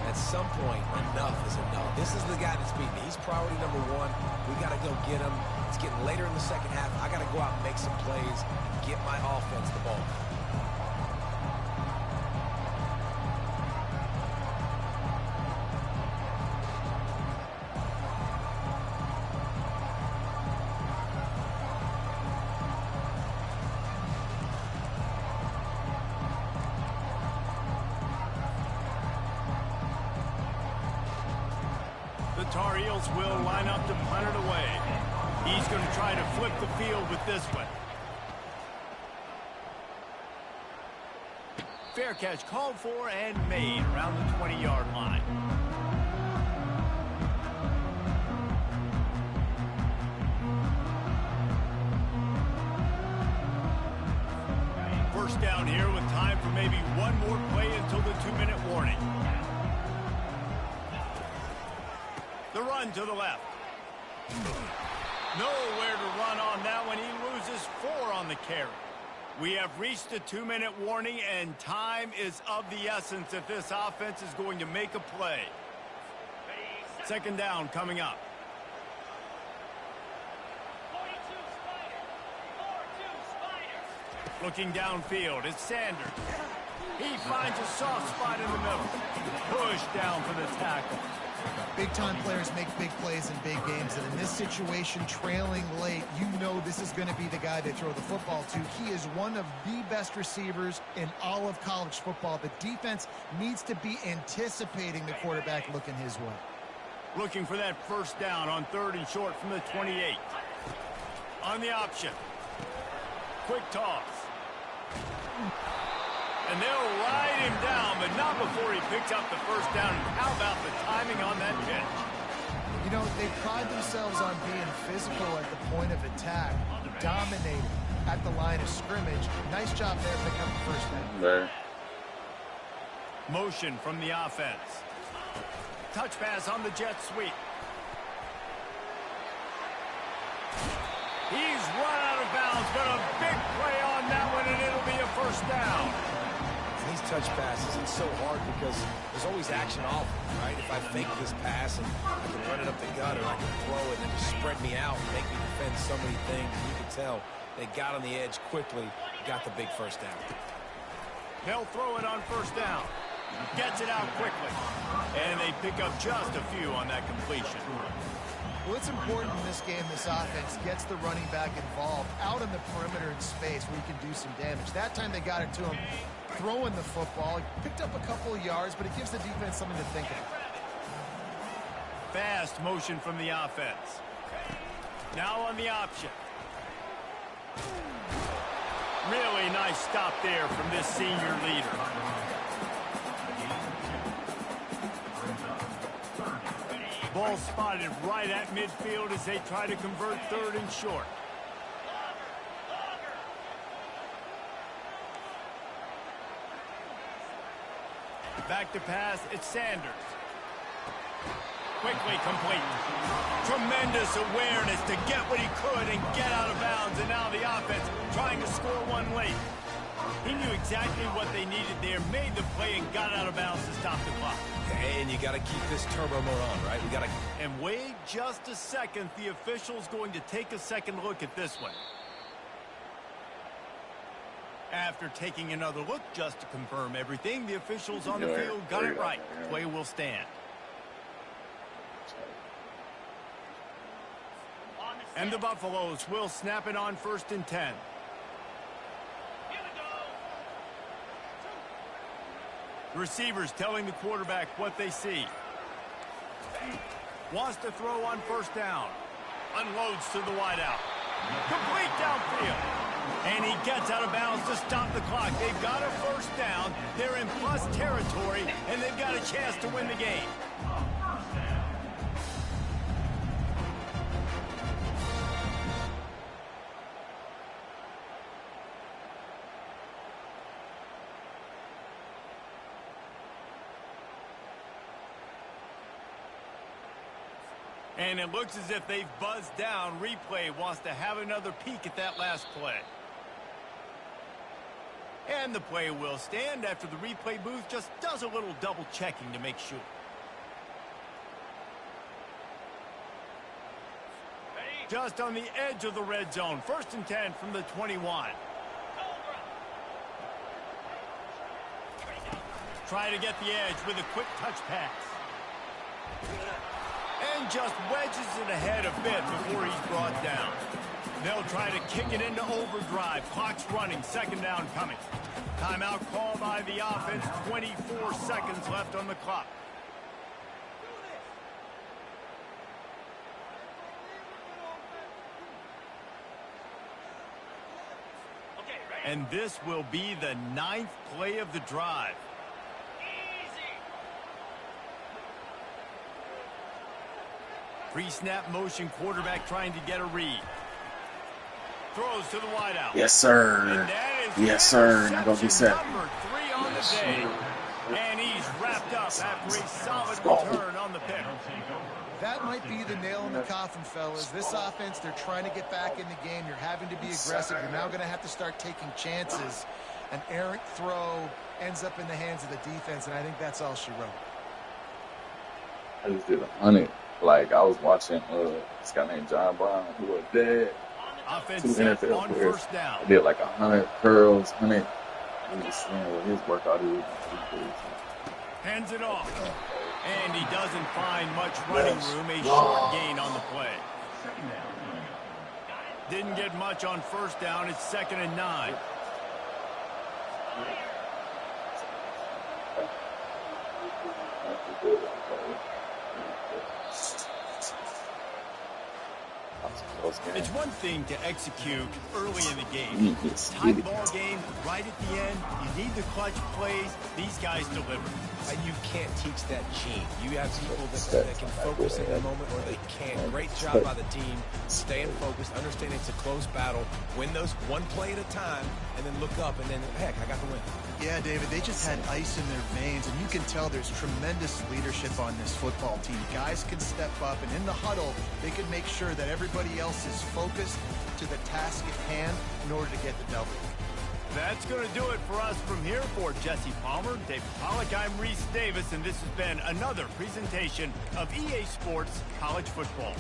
At some point, enough is enough. This is the guy that's beating me. He's priority number 1. We got to go get him. It's getting later in the 2nd half. I got to go out and make some plays, get my offense the ball.
the Tar Heels will line up to punt it away. He's going to try to flip the field with this one. Fair catch called for and made around the 20-yard line. First down here with time for maybe one more play until the 2-minute warning. The run to the left. Nowhere to run on that one. He loses 4 on the carry. We have reached the 2-minute warning, and time is of the essence if this offense is going to make a play. Second down coming up.
42 Spider. 4-2 Spider.
Looking downfield, it's Sanders. He finds a soft spot in the middle. Push down for the tackle.
Big-time players make big plays in big games, and in this situation, trailing late, you know this is going to be the guy they throw the football to. He is one of the best receivers in all of college football. The defense needs to be anticipating the quarterback looking his way.
Looking for that first down on 3rd and short from the 28. On the option. Quick toss. And they'll ride him down, but not before he picks up the first down. And how about the timing on that pitch?
You know, they pride themselves on being physical at the point of attack, dominating at the line of scrimmage. Nice job there picking up the first down.
There.
Motion from the offense. Touch pass on the jet sweep. He's run out of bounds, but a big play on that one, and it'll be a first down.
These touch passes, it's so hard because there's always action off, right? If I fake this pass and I can run it up the gut, or I can throw it and just spread me out and make me defend so many things. And you can tell they got on the edge quickly, got the big first down.
They'll throw it on first down. Gets it out quickly. And they pick up just a few on that completion.
Well, it's important in this game, this offense gets the running back involved out on the perimeter in space where he can do some damage. That time they got it to him throwing the football. He picked up a couple of yards, but it gives the defense something to think about.
Fast motion from the offense. Now on the option. Really nice stop there from this senior leader. Ball spotted right at midfield as they try to convert 3rd and short. Back to pass, it's Sanders. Quickly complete. Tremendous awareness to get what he could and get out of bounds, and now the offense trying to score one late. He knew exactly what they needed there, made the play, and got out of bounds to stop the clock.
And you got to keep this turbo mode on, right? We got to.
And wait just a second. The official's going to take a second look at this one. After taking another look just to confirm everything, the officials on the field got it right. Play will stand. And the Buffaloes will snap it on 1st and 10. Receivers telling the quarterback what they see. Wants to throw on first down. Unloads to the wideout. Complete downfield. And he gets out of bounds to stop the clock. They've got a first down. They're in plus territory, and they've got a chance to win the game. And it looks as if they've buzzed down. Replay wants to have another peek at that last play. And the play will stand after the replay booth just does a little double checking to make sure. Just on the edge of the red zone. 1st and 10 from the 21. Try to get the edge with a quick touch pass. And just wedges it ahead a bit before he's brought down. They'll try to kick it into overdrive. Clock's running. 2nd down coming. Timeout called by the offense. 24 seconds left on the clock. And this will be the 9th play of the drive. Pre-snap motion, quarterback trying to get a read. Throws to the wideout.
Yes, sir. Yes, sir. Now go get set.
Number 3 on the day. And he's wrapped up after a solid return on the pick.
That might be the nail in the coffin, fellas. This offense, they're trying to get back in the game. You're having to be aggressive. You're now going to have to start taking chances. An errant throw ends up in the hands of the defense, and I think that's all she wrote.
I just did 100. Like, I was watching this guy named John Brown, who was dead.
Offense
2
set
NFL
on
players.
first down.
I did like 100 curls, 100. I'm just saying what his workout is.
Hands it off. And he doesn't find much running room. A short gain on the play. Didn't get much on first down. It's 2nd and 9. It's one thing to execute early in the game. Tight ball game, right at the end. You need the clutch plays. These guys deliver.
And you can't teach that gene. You have people that can focus in the moment or they can't. Great job by the team, staying focused, understanding it's a close battle, win those one play at a time, and then look up, and then, heck, I got the win.
Yeah, David, they just had ice in their veins, and you can tell there's tremendous leadership on this football team. Guys can step up, and in the huddle, they can make sure that everybody else is focused to the task at hand in order to get the W.
That's going to do it for us from here. For Jesse Palmer, Dave Pollock, I'm Reese Davis, and this has been another presentation of EA Sports College Football.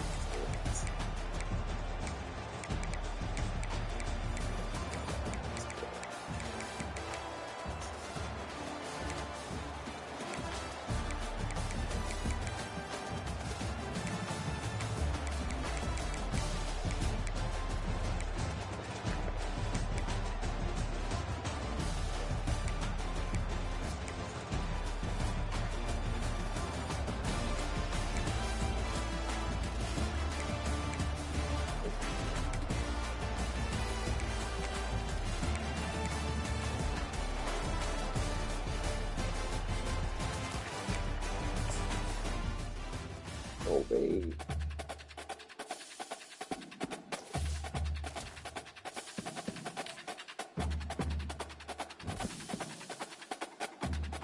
Oh, babe.